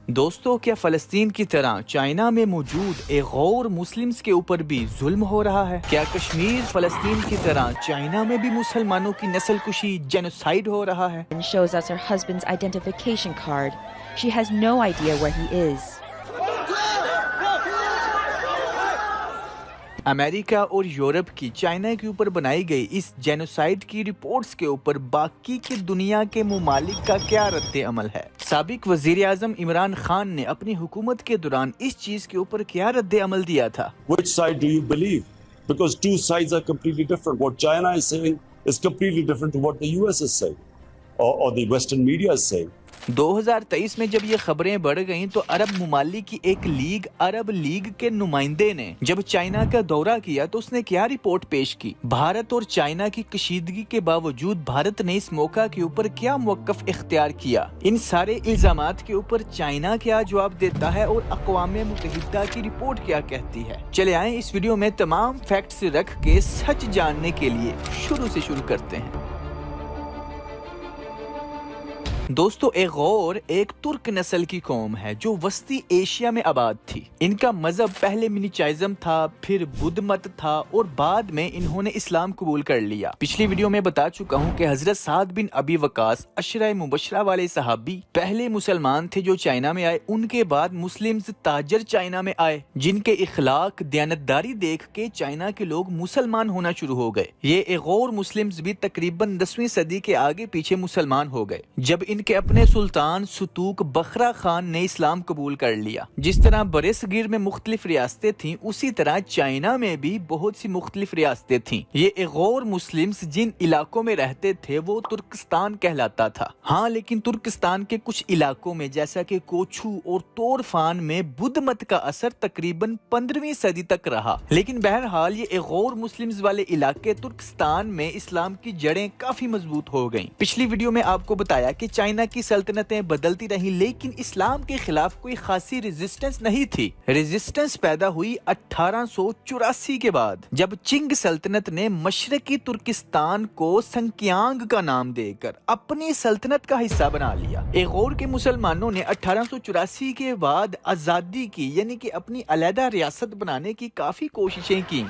दोस्तों, क्या फलस्तीन की तरह चाइना में मौजूद एक और मुस्लिम्स के ऊपर भी जुल्म हो रहा है? क्या कश्मीर फलस्तीन की तरह चाइना में भी मुसलमानों की नस्ल कुशी जेनोसाइड हो रहा है? Shows us her husband's identification card. She has no idea where he is. America और यूरोप की चाइना के ऊपर बनाई गई इस जेनोसाइड की रिपोर्ट्स के ऊपर बाकी की दुनिया के मुमालिक का क्या रद्द अमल है? साबिक वजीर आजम इमरान खान ने अपनी हुकूमत के दौरान इस चीज के ऊपर क्या रद्द अमल दिया था? Which side do you believe? Because two sides are completely different. What China is saying is completely different to what the US is saying or the Western media is saying. 2023 में जब ये खबरें बढ़ गईं तो अरब मुमालिक की एक लीग, अरब league के नुमाइंदे ने जब चाइना का दौरा किया तो उसने क्या रिपोर्ट पेश की? भारत और चाइना की कशीदगी के बावजूद भारत ने इस मौका के ऊपर क्या मौक़िफ़ इख्तियार किया? इन सारे इल्जामात के ऊपर चाइना क्या जवाब देता है और अक़वाम मुत्तहिदा की रिपोर्ट क्या कहती है? चले आए इस वीडियो में तमाम फैक्ट्स रख के सच जानने के लिए शुरू करते हैं। दोस्तों, एगोर एक तुर्क नस्ल की कौम है जो वस्ती एशिया में आबाद थी। इनका मजहब पहले मिनीचाइज्म था, फिर बुद्ध मत था और बाद में इन्होंने इस्लाम कबूल कर लिया। पिछली वीडियो में बता चुका हूँ कि हजरत साद बिन अबी वकास अशरा मुबशरा वाले सहाबी पहले मुसलमान थे जो चाइना में आए। उनके बाद मुस्लिम्स ताजर चाइना में आए जिनके इखलाक दयानतदारी देख के चाइना के लोग मुसलमान होना शुरू हो गए। ये एगोर मुस्लिम्स भी तकरीबन 10वीं सदी के आगे पीछे मुसलमान हो गए जब इनके अपने सुल्तान सुतूक बखरा खान ने इस्लाम कबूल कर लिया। जिस तरह बरसगीर में मुख्तलिफ रियासतें थीं, उसी तरह चाइना में भी बहुत सी मुख्तलिफ रियासतें थीं। ये एगोर मुस्लिम्स जिन इलाकों में रहते थे वो तुर्किस्तान कहलाता था। हाँ, लेकिन तुर्किस्तान के कुछ इलाकों में जैसा कि कोछू और तोरफान में बुद्ध मत का असर तकरीबन 15वीं सदी तक रहा। लेकिन बहरहाल ये एगोर मुस्लिम्स वाले इलाके तुर्किस्तान में इस्लाम की जड़ें काफी मजबूत हो गईं। पिछली वीडियो में आपको बताया कि चाइना की सल्तनतें बदलती रहीं लेकिन इस्लाम के खिलाफ कोई खासी रेजिस्टेंस नहीं थी। रेजिस्टेंस पैदा हुई 1884 के बाद जब चिंग सल्तनत ने मशरकी तुर्किस्तान को संक्यांग का नाम देकर अपनी सल्तनत का हिस्सा बना लिया। एगोर के मुसलमानों ने 1884 के बाद आजादी की, यानी कि अपनी अलहदा रियासत बनाने की काफी कोशिशें की।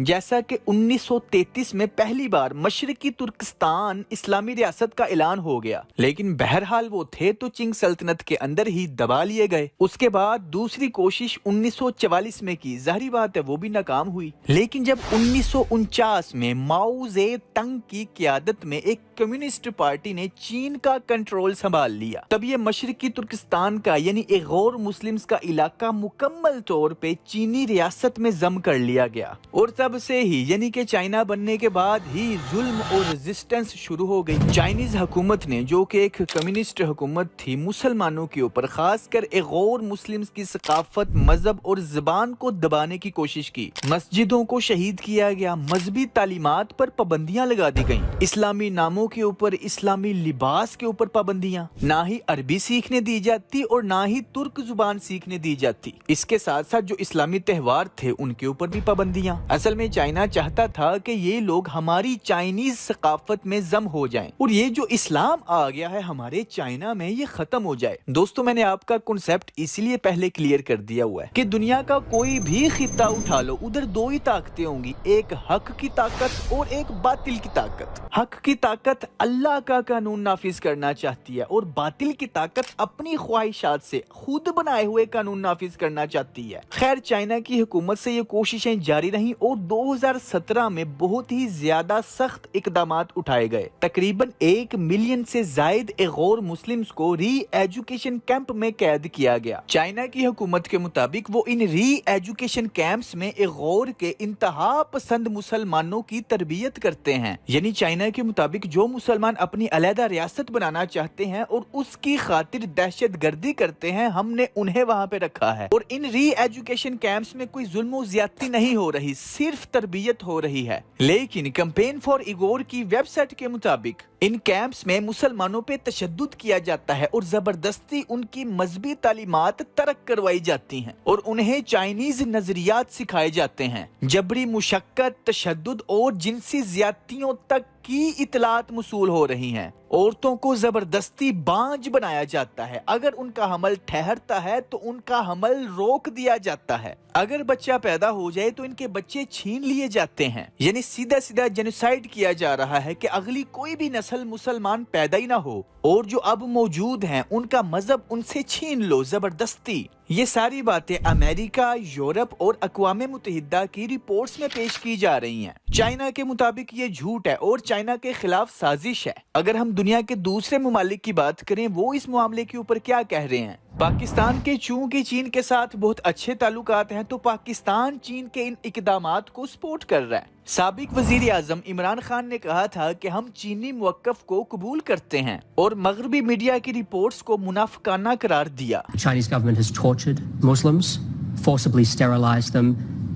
जैसा कि 1933 में पहली बार मशरकी तुर्किस्तान इस्लामी रियासत का ऐलान हो गया, लेकिन बहरहाल वो थे तो चिंग सल्तनत के अंदर ही दबा लिए गए। उसके बाद दूसरी कोशिश 1944 में की, जाहिर बात है वो भी नाकाम हुई। लेकिन जब 1949 में माओ जे तंग की क़यादत में एक कम्युनिस्ट पार्टी ने चीन का कंट्रोल संभाल लिया, तब ये मशरकी तुर्किस्तान का यानी एगोर मुस्लिम्स का इलाका मुकम्मल तौर पे चीनी रियासत में जम कर लिया गया और तब से ही यानी कि चाइना बनने के बाद ही जुल्म और रेजिस्टेंस शुरू हो गई। चाइनीज हुकूमत ने, जो कि एक कम्युनिस्ट हुकूमत थी, मुसलमानों के ऊपर खासकर एगोर मुस्लिम्स की सकाफत, मजहब और ज़बान को दबाने की कोशिश की। मस्जिदों को शहीद किया गया, मजहबी तालीमात पर पाबंदियां लगा दी गईं, इस्लामी नामों के ऊपर, इस्लामी लिबास के ऊपर पाबंदियां, ना ही अरबी सीखने दी जाती और ना ही तुर्क जुबान सीखने दी जाती। इसके साथ साथ जो इस्लामी त्योहार थे उनके ऊपर भी पाबंदियां। असल में चाइना चाहता था कि ये लोग हमारी चाइनीज सकाफत में जम हो जाएं और ये जो इस्लाम आ गया है हमारे चाइना में ये खत्म हो जाए। दोस्तों, मैंने आपका कॉन्सेप्ट इसलिए पहले क्लियर कर दिया हुआ है कि दुनिया का कोई भी खिता उठा लो, उधर दो ही ताकतें होंगी, एक हक की ताकत और एक बातिल की ताकत। हक की ताकत अल्लाह का कानून नाफिज करना चाहती है और बातिल की ताकत अपनी ख्वाहिशात से खुद बनाए हुए कानून नाफिज करना चाहती है। खैर, चाइना की हुकूमत से ये कोशिशें जारी रहीं और 2017 में बहुत ही ज्यादा सख्त इकदामात उठाए गए। तकरीबन 1 मिलियन से जायद एगोर मुस्लिम्स को री एजुकेशन कैंप में कैद किया गया। चाइना की हुकूमत के मुताबिक वो इन री एजुकेशन कैंप्स में एगोर के इंतहा पसंद मुसलमानों की तरबियत करते हैं। यानी चाइना के मुताबिक जो मुसलमान अपनी अलहदा रियासत बनाना चाहते हैं और उसकी खातिर दहशत गर्दी करते हैं, हमने उन्हें वहाँ पे रखा है। और इन री एजुकेशन कैंप्स में कोई जुल्म ज्यादती नहीं हो रही, सिर्फ तरबियत हो रही है। लेकिन कैंपेन फॉर एगोर की वेबसाइट के मुताबिक इन कैंप्स में मुसलमानों पे तशद्दुद किया जाता है और जबरदस्ती उनकी मजहबी तालीमात तरक करवाई जाती हैं और उन्हें चाइनीज नजरियात सिखाए जाते हैं। जबरी मुशक्कत, तशद्दुद और जिनसी ज्यादतियों तक کی اطلاعات موصول ہو رہی ہیں۔ عورتوں کو زبردستی بانجھ بنایا جاتا ہے، اگر ان کا حمل ٹھہرتا ہے تو ان کا حمل روک دیا جاتا ہے، اگر بچہ پیدا ہو جائے تو ان کے بچے چھین لیے جاتے ہیں۔ یعنی سیدھا سیدھا جینوسائیڈ کیا جا رہا ہے کہ اگلی کوئی بھی نسل مسلمان پیدا ہی نہ ہو، اور جو اب موجود ہیں ان کا مذہب ان سے چھین لو زبردستی۔ یہ ساری باتیں امریکہ، یورپ اور اقوام متحدہ کی رپورٹس میں پیش کی جا رہی ہیں۔ چائنا کے مطابق یہ جھوٹ ہے اور چائنا کے خلاف سازش ہے۔ اگر ہم دنیا کے دوسرے ممالک کی بات کریں، وہ اس معاملے کے اوپر کیا کہہ رہے ہیں؟ پاکستان کے چونکہ چین کے ساتھ بہت اچھے تعلقات ہیں تو پاکستان چین کے ان اقدامات کو سپورٹ کر رہا ہے۔ سابق وزیر اعظم عمران خان نے کہا تھا کہ ہم چینی موقف کو قبول کرتے ہیں اور مغربی میڈیا کی رپورٹس کو منافقانہ قرار دیا۔ Chinese government has tortured Muslims, forcibly sterilized them,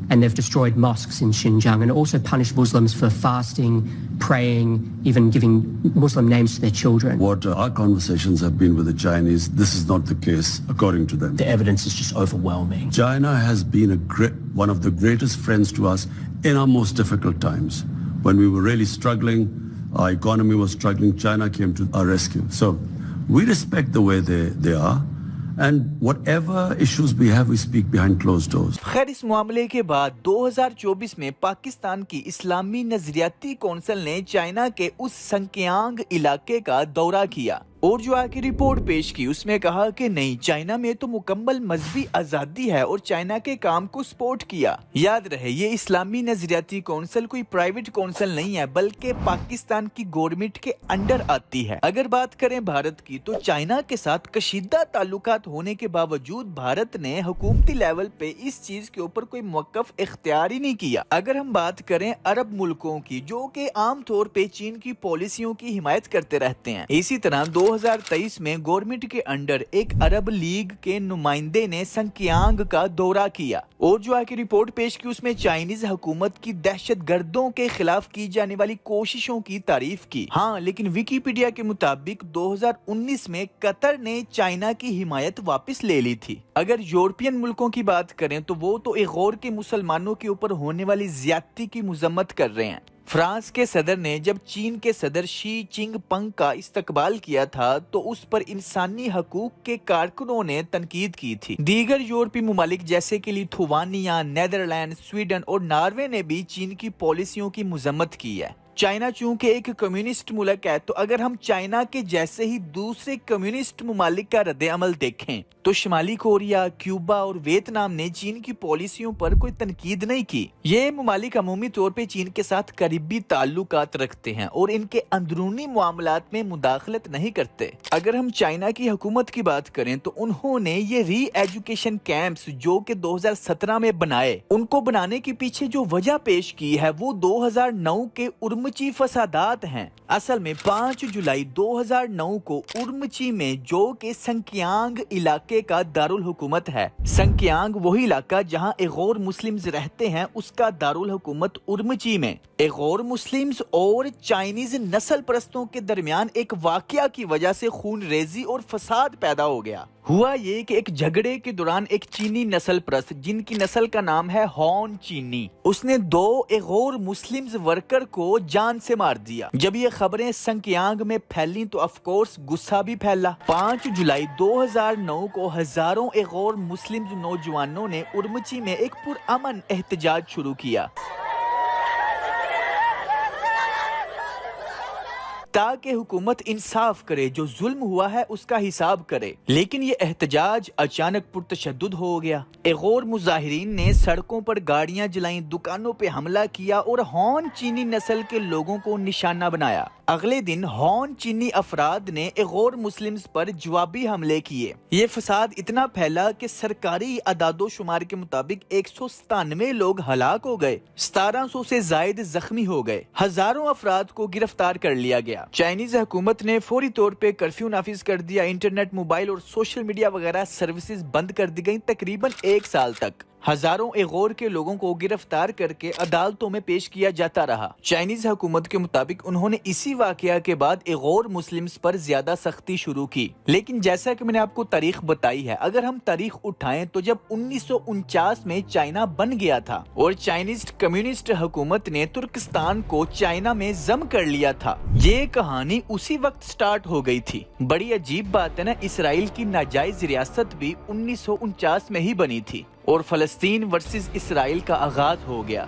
and they've destroyed mosques in Xinjiang and also punished Muslims for fasting, praying, even giving Muslim names to their children. What our conversations have been with the Chinese, this is not the case, according to them. The evidence is just overwhelming. China has been one of the greatest friends to us in our most difficult times. When we were really struggling, our economy was struggling, China came to our rescue. So we respect the way they are. And whatever issues we have, we speak behind closed doors. خیر اس معاملے کے بعد 2024 میں پاکستان کی اسلامی نظریاتی council نے China کے اس سنکیانگ علاقے کا دورہ کیا اور جو آ کے رپورٹ پیش کی اس میں کہا کہ نہیں، چائنا میں تو مکمل مذہبی آزادی ہے اور چائنا کے کام کو سپورٹ کیا۔ یاد رہے یہ اسلامی نظریاتی کونسل کوئی پرائیویٹ کونسل نہیں ہے بلکہ پاکستان کی گورنمنٹ کے انڈر آتی ہے۔ اگر بات کریں بھارت کی تو چائنا کے ساتھ کشیدہ تعلقات ہونے کے باوجود بھارت نے حکومتی لیول پہ اس چیز کے اوپر کوئی موقف اختیار ہی نہیں کیا۔ اگر ہم بات کریں عرب ملکوں کی جو کہ عام طور پہ چین کی پالیسیوں کی حمایت کرتے رہتے ہیں، اسی طرح 2023 میں گورنمنٹ کے انڈر ایک عرب لیگ کے نمائندے نے سنکیانگ کا دورہ کیا اور جو آ کے رپورٹ پیش کی اس میں چائنیز حکومت کی دہشت گردوں کے خلاف کی جانے والی کوششوں کی تعریف کی۔ ہاں لیکن ویکیپیڈیا کے مطابق 2019 میں قطر نے چائنا کی حمایت واپس لے لی تھی۔ اگر یورپین ملکوں کی بات کریں تو وہ تو ایغور کے مسلمانوں کے اوپر ہونے والی زیادتی کی مذمت کر رہے ہیں۔ فرانس کے صدر نے جب چین کے صدر شی چنگ پنگ کا استقبال کیا تھا تو اس پر انسانی حقوق کے کارکنوں نے تنقید کی تھی۔ دیگر یورپی ممالک جیسے کہ لیتھوانیا، نیدرلینڈ، سویڈن اور ناروے نے بھی چین کی پالیسیوں کی مذمت کی ہے۔ چائنا چونکہ ایک کمیونسٹ ملک ہے تو اگر ہم چائنا کے جیسے ہی دوسرے کمیونسٹ ممالک کا رد عمل دیکھیں تو شمالی کوریا، کیوبا اور ویتنام نے چین کی پالیسیوں پر کوئی تنقید نہیں کی۔ یہ ممالک عمومی طور پہ چین کے ساتھ قریبی تعلقات رکھتے ہیں اور ان کے اندرونی معاملات میں مداخلت نہیں کرتے۔ اگر ہم چائنا کی حکومت کی بات کریں تو انہوں نے یہ ری ایجوکیشن کیمپس جو کہ 2017 میں بنائے، ان کو بنانے کے پیچھے جو وجہ پیش کی ہے وہ 2009 کے ارمچی فسادات ہیں۔ اصل میں 5 جولائی 2009 کو ارمچی میں جو کہ سنکیانگ علاقے کا دارالحکومت ہے، سنکیانگ وہی علاقہ جہاں ایغور مسلمز رہتے ہیں، اس کا دارالحکومت ارمچی میں ایغور مسلمز اور چائنیز نسل پرستوں کے درمیان ایک واقعہ کی وجہ سے خون ریزی اور فساد پیدا ہو گیا۔ ہوا یہ کہ ایک جھگڑے کے دوران ایک چینی نسل پرست جن کی نسل کا نام ہے ہون چینی، اس نے 2 ایغور مسلمز ورکر کو جان سے مار دیا۔ جب یہ خبریں سنکیانگ میں پھیلیں تو آف کورس غصہ بھی پھیلا۔ 5 جولائی 2009 کو ہزاروں ایغور مسلمز نوجوانوں نے ارمچی میں ایک پرامن احتجاج شروع کیا تاکہ حکومت انصاف کرے، جو ظلم ہوا ہے اس کا حساب کرے۔ لیکن یہ احتجاج اچانک پرتشدد ہو گیا۔ ایغور مظاہرین نے سڑکوں پر گاڑیاں جلائیں، دکانوں پہ حملہ کیا اور ہون چینی نسل کے لوگوں کو نشانہ بنایا۔ اگلے دن ہون چینی افراد نے ایغور مسلمز پر جوابی حملے کیے۔ یہ فساد اتنا پھیلا کہ سرکاری اعداد و شمار کے مطابق 197 لوگ ہلاک ہو گئے، 1700 سے زائد زخمی ہو گئے، ہزاروں افراد کو گرفتار کر لیا گیا۔ چائنیز حکومت نے فوری طور پہ کرفیو نافذ کر دیا، انٹرنیٹ، موبائل اور سوشل میڈیا وغیرہ سروسز بند کر دی گئیں تقریباً 1 سال تک۔ हजारों एगोर के लोगों को गिरफ्तार करके अदालतों में पेश किया जाता रहा। चाइनीज हुकूमत के मुताबिक उन्होंने इसी वाकया के बाद एगोर मुस्लिम्स पर ज्यादा सख्ती शुरू की। लेकिन जैसा कि मैंने आपको तारीख बताई है, अगर हम तारीख उठाएं तो जब 1949 में चाइना बन गया था और चाइनीज कम्युनिस्ट हुकूमत ने तुर्किस्तान को चाइना में जम कर लिया था, ये कहानी उसी वक्त स्टार्ट हो गई थी। बड़ी अजीब बात है ना, इसराइल की नाजायज रियासत भी 1949 में ही बनी थी और फलस्तीन वर्सेस इसराइल का आगाज हो गया।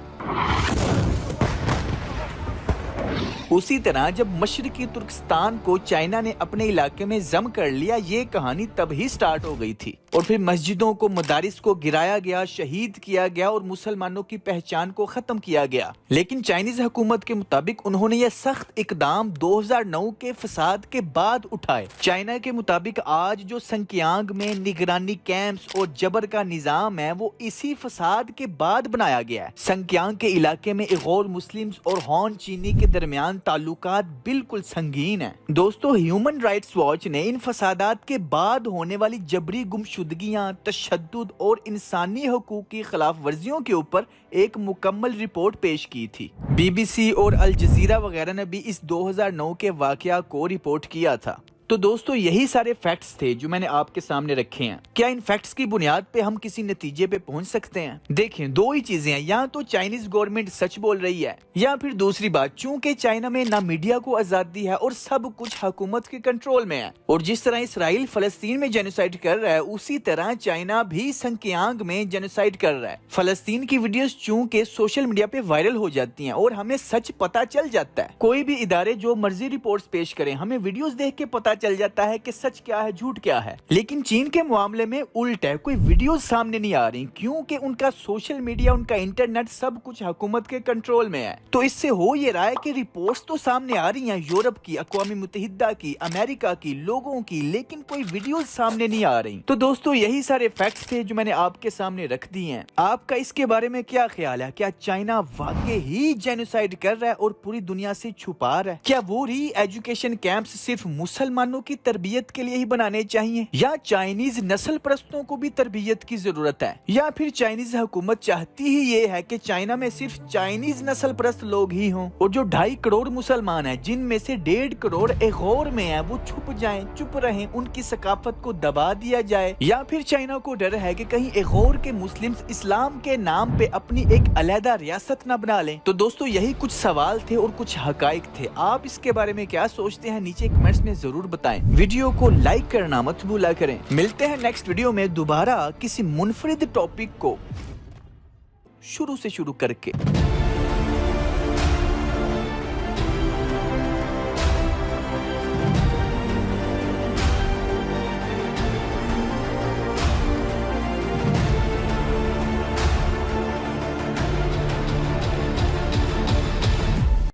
उसी तरह जब मशरकी तुर्किस्तान को चाइना ने अपने इलाके में जम कर लिया, ये कहानी तब ही स्टार्ट हो गई थी और फिर मस्जिदों को, मदारिस को गिराया गया, शहीद किया गया और मुसलमानों की पहचान को खत्म किया गया। लेकिन चाइनीज हुकूमत के मुताबिक उन्होंने ये सख्त इकदाम 2009 के फसाद के बाद उठाए। चाइना के मुताबिक आज जो संकियांग में निगरानी कैंप्स और जबर का निजाम है, वो इसी फसाद के बाद बनाया गया है। संकियांग के इलाके में इगोर मुस्लिम्स और हॉन चीनी के दरमियान ताल्लुकात बिल्कुल संगीन है। दोस्तों, ह्यूमन राइट्स वॉच ने इन फसादात के बाद होने वाली जबरी गुमशुदगियां, तशद्दुद और इंसानी हकूक की खिलाफ वर्जियों के ऊपर एक मुकम्मल रिपोर्ट पेश की थी। BBC और अल जजीरा वगैरह ने भी इस 2009 के वाकया को रिपोर्ट किया था। तो दोस्तों, यही सारे फैक्ट्स थे जो मैंने आपके सामने रखे हैं। क्या इन फैक्ट्स की बुनियाद पे हम किसी नतीजे पे पहुंच सकते हैं? देखें, दो ही चीजें हैं, या तो चाइनीज गवर्नमेंट सच बोल रही है, या फिर दूसरी बात, चूंकि चाइना में ना मीडिया को आजादी है और सब कुछ हुकूमत के कंट्रोल में है। और जिस तरह इसराइल फलस्तीन में जेनोसाइड कर रहा है, उसी तरह चाइना भी संकियांग में जेनोसाइड कर रहा है। फलस्तीन की वीडियोस चूंकि सोशल मीडिया पे वायरल हो जाती हैं और हमें सच पता चल जाता है। कोई भी इदारे जो मर्जी रिपोर्ट्स पेश करें, हमें वीडियोस देख के पता चल जाता है कि सच क्या है, झूठ क्या है। लेकिन चीन के मामले में उल्ट है, कोई वीडियोस सामने नहीं आ रही क्योंकि उनका सोशल मीडिया, उनका इंटरनेट सब कुछ हुकूमत के कंट्रोल में है। तो इससे हो ये रहा है कि रिपोर्ट्स तो सामने आ रही हैं, यूरोप की, अक़वाम मुत्तहिदा की, अमेरिका की, लोगों की, लेकिन कोई वीडियोस सामने नहीं आ रही। तो दोस्तों, यही सारे फैक्ट्स थे जो मैंने आपके सामने रख दिए हैं। आपका इसके बारे में क्या ख्याल है? क्या चाइना वाकई ही जेनोसाइड कर रहा है और पूरी दुनिया से छुपा रहा है? क्या वो री एजुकेशन कैंप्स सिर्फ मुसलमानों की तरबियत के लिए ही बनाने चाहिए, या चाइनीज नस्ल परस्तों को भी तरबियत की जरूरत है, या फिर चाइनीज हुकूमत चाहती ही ये है कि चाइना में सिर्फ चाइनीज नस्ल परस्त लोग ही हों और जो 2.5 करोड़ मुसलमान हैं, जिनमें से 1.5 करोड़ एगोर में है, वो छुप जाएं, चुप रहें, उनकी सकाफत को दबा दिया जाए? या फिर चाइना को डर है कि कहीं एगोर के मुस्लिम्स इस्लाम के नाम पे अपनी एक अलहदा रियासत न बना लें? तो दोस्तों, यही कुछ सवाल थे और कुछ हकाइक थे। आप इसके बारे में क्या सोचते हैं? नीचे कमेंट्स में जरूर बताएं। वीडियो को लाइक करना मत भूला करें। मिलते हैं नेक्स्ट वीडियो में दोबारा किसी मुनफरिद टॉपिक को शुरू से शुरू करके।